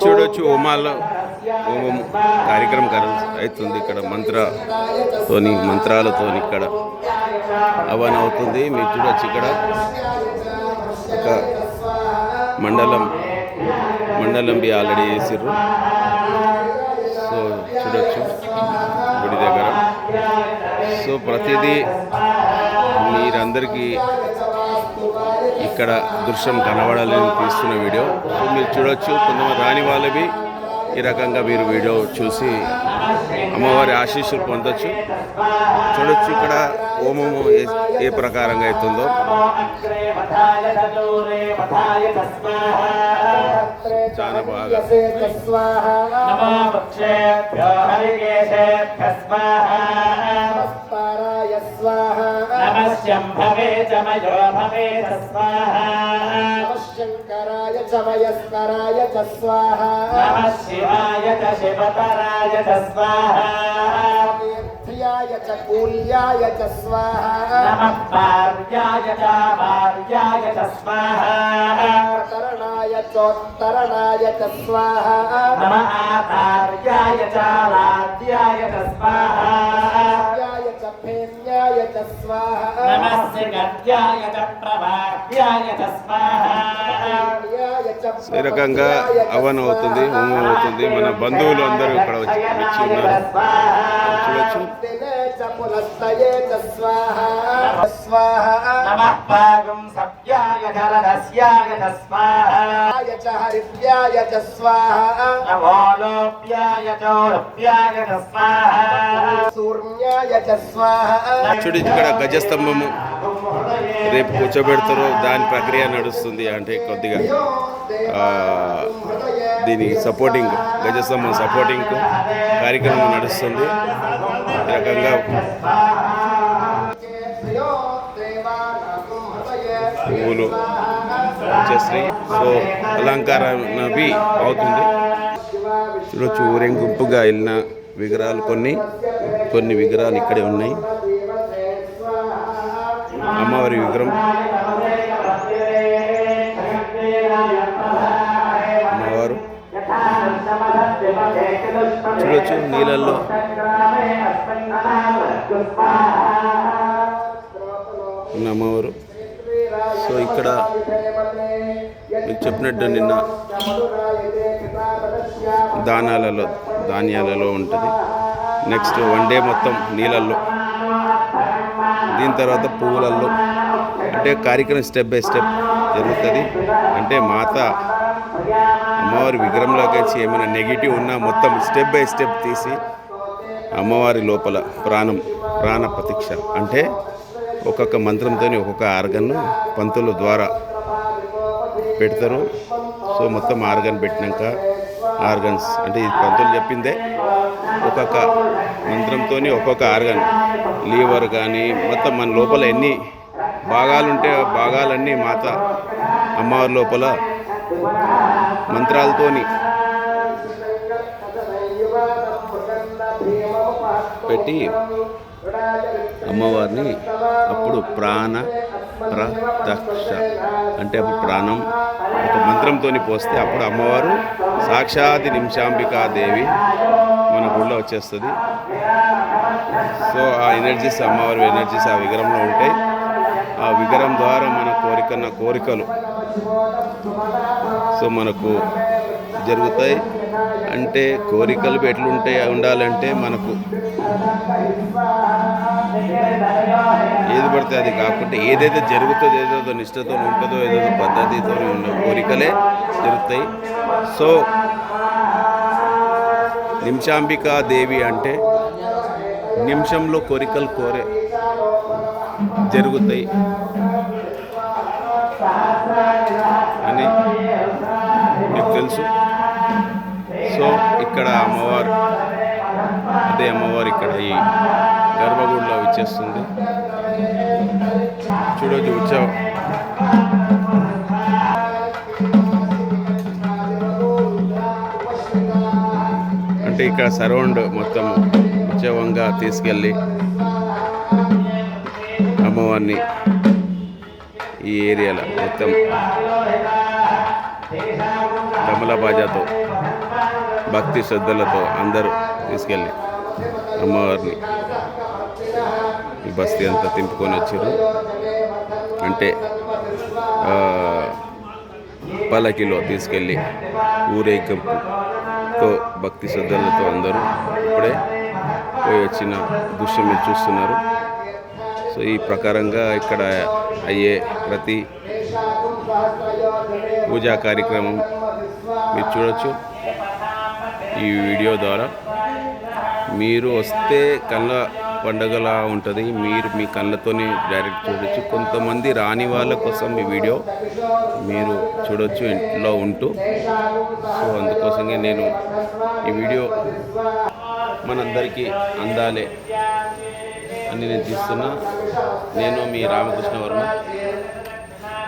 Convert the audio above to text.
చూడొచ్చు హోమాల్లో హోమం కార్యక్రమం అవుతుంది ఇక్కడ మంత్రాలతోని ఇక్కడ హవన్ అవుతుంది. మీరు చూడొచ్చు ఇక్కడ ఒక మండలం బి ఆల్రెడీ వేసిర్రు. సో చూడొచ్చు గుడి దగ్గర. సో ప్రతిదీ మీరందరికీ ఇక్కడ దృశ్యం కనబడాలని తీస్తున్న వీడియో. సో మీరు చూడొచ్చు, కొంతమంది రాని వాళ్ళవి ఈ రకంగా మీరు వీడియో చూసి అమ్మవారి ఆశీస్సులు పొందొచ్చు. చూడొచ్చు ఇక్కడ హోమము ఏ ప్రకారంగా అవుతుందో. చాలా బాగా శంభవే చమయో భవే స్వాహా శంకరాయ చమయస్కరాయ స్వాహా నమః శివాయ చ శివతరాయ స్వాహా ప్రియాయ చ కూల్యాయ స్వాహా నమః భార్యాయ చ భార్యాయ స్వాహా తరణాయ చోత్తరణాయ స్వాహా నమః ఆధార్యాయ చ రాధ్యాయ స్వాహా భేన్యాయ చ స్వాహా నమః గద్యాయ చ ప్రవాహ్యాయ చ స్వాహా. ఈ రకంగా హవన్ అవుతుంది, హోమం అవుతుంది. మన బంధువులు అందరూ ఇక్కడ వచ్చి ఉన్నారు. చూడొచ్చు. చూడు ఇక్కడ గజస్తంభము రేపు కూర్చోబెడతారు, దాని ప్రక్రియ నడుస్తుంది. అంటే కొద్దిగా దీని సపోర్టింగ్, గజస్తంభం సపోర్టింగ్ కార్యక్రమం నడుస్తుంది. ఈ రకంగా పువ్వులు వచ్చేసి సో అలంకరణవి అవుతుంది. చూడొచ్చు ఊరేగింపుగా వెళ్ళిన విగ్రహాలు కొన్ని విగ్రహాలు ఇక్కడే ఉన్నాయి. అమ్మవారి విగ్రహం, అమ్మవారు చూడొచ్చు నీళ్ళల్లో ఉన్న అమ్మవారు. సో ఇక్కడ మీకు చెప్పినట్టు నిన్న ధాన్యాలలో ఉంటుంది. నెక్స్ట్ వన్ డే మొత్తం నీళ్ళల్లో, దీని తర్వాత పువ్వులలో. అంటే కార్యక్రమం స్టెప్ బై స్టెప్ జరుగుతుంది. అంటే అమ్మవారి విగ్రహంలోకి వచ్చి ఏమైనా నెగిటివ్ ఉన్నా మొత్తం స్టెప్ బై స్టెప్ తీసి అమ్మవారి లోపల ప్రాణ ప్రతీక్ష అంటే ఒక్కొక్క మంత్రంతో ఒక్కొక్క ఆర్గన్ను పంతుల ద్వారా పెడతారు. సో మొత్తం ఆర్గన్ పెట్టినాక ఆర్గన్స్ అంటే ఈ పంతులు చెప్పిందే ఒక్కొక్క మంత్రంతో ఒక్కొక్క ఆర్గన్, లీవర్ కానీ మొత్తం మన లోపల ఎన్ని భాగాలు ఉంటే ఆ భాగాలన్నీ అమ్మవారి లోపల మంత్రాలతోని పెట్టి అమ్మవారిని అప్పుడు ప్రాణ ప్రత్యక్ష అంటే అప్పుడు ప్రాణం ఒక మంత్రంతో పోస్తే అప్పుడు అమ్మవారు సాక్షాత్ నిమిషాంబికాదేవి మన గుడిలో వచ్చేస్తుంది. సో ఆ ఎనర్జీస్, అమ్మవారి ఎనర్జీస్ ఆ విగ్రహంలో ఉంటాయి. ఆ విగ్రహం ద్వారా మన కోరికలు సో మనకు జరుగుతాయి. అంటే కోరికలు ఎట్లుంటాయి ఉండాలంటే మనకు ఏది పడితే అది కాకుండా ఏదైతే జరుగుతుందో, ఏదో నిష్ఠతో ఉంటుందో, ఏదో పద్ధతితో ఉన్న కోరికలే జరుగుతాయి. సో నిమిషాంబికాదేవి అంటే నిమిషంలో కోరికలు జరుగుతాయి అని మీకు తెలుసు. సో ఇక్కడ అదే అమ్మవారు ఇక్కడ ఈ గర్భగుడిలో వచ్చేస్తుంది. చూడొచ్చు ఉత్సవం అంటే ఇక్కడ సరౌండ్ మొత్తం ఉత్సవంగా తీసుకెళ్ళి అమ్మవారిని ఈ ఏరియాలో మొత్తం తమల బాజాతో భక్తి శ్రద్ధలతో అందరూ తీసుకెళ్ళి అమ్మవారిని ఈ బస్తీ అంతా తింపుకొని వచ్చారు. అంటే పల్లకిలో తీసుకెళ్ళి ఊరేగింపుతో భక్తి శ్రద్ధలతో అందరూ ఇప్పుడే పోయి వచ్చిన దృశ్యం మీరు చూస్తున్నారు. సో ఈ ప్రకారంగా ఇక్కడ అయ్యే ప్రతి పూజా కార్యక్రమం మీరు చూడొచ్చు ఈ వీడియో ద్వారా. మీరు వస్తే కళ్ళ పండగలా ఉంటుంది, మీరు మీ కళ్ళతోనే డైరెక్ట్ చూడొచ్చు. కొంతమంది రాని వాళ్ళ కోసం ఈ వీడియో మీరు చూడొచ్చు ఇంట్లో ఉంటూ. సో అందుకోసమే నేను ఈ వీడియో మనందరికీ అందాలే అని నేను తీస్తున్నా. నేను మీ రామకృష్ణ వర్మ.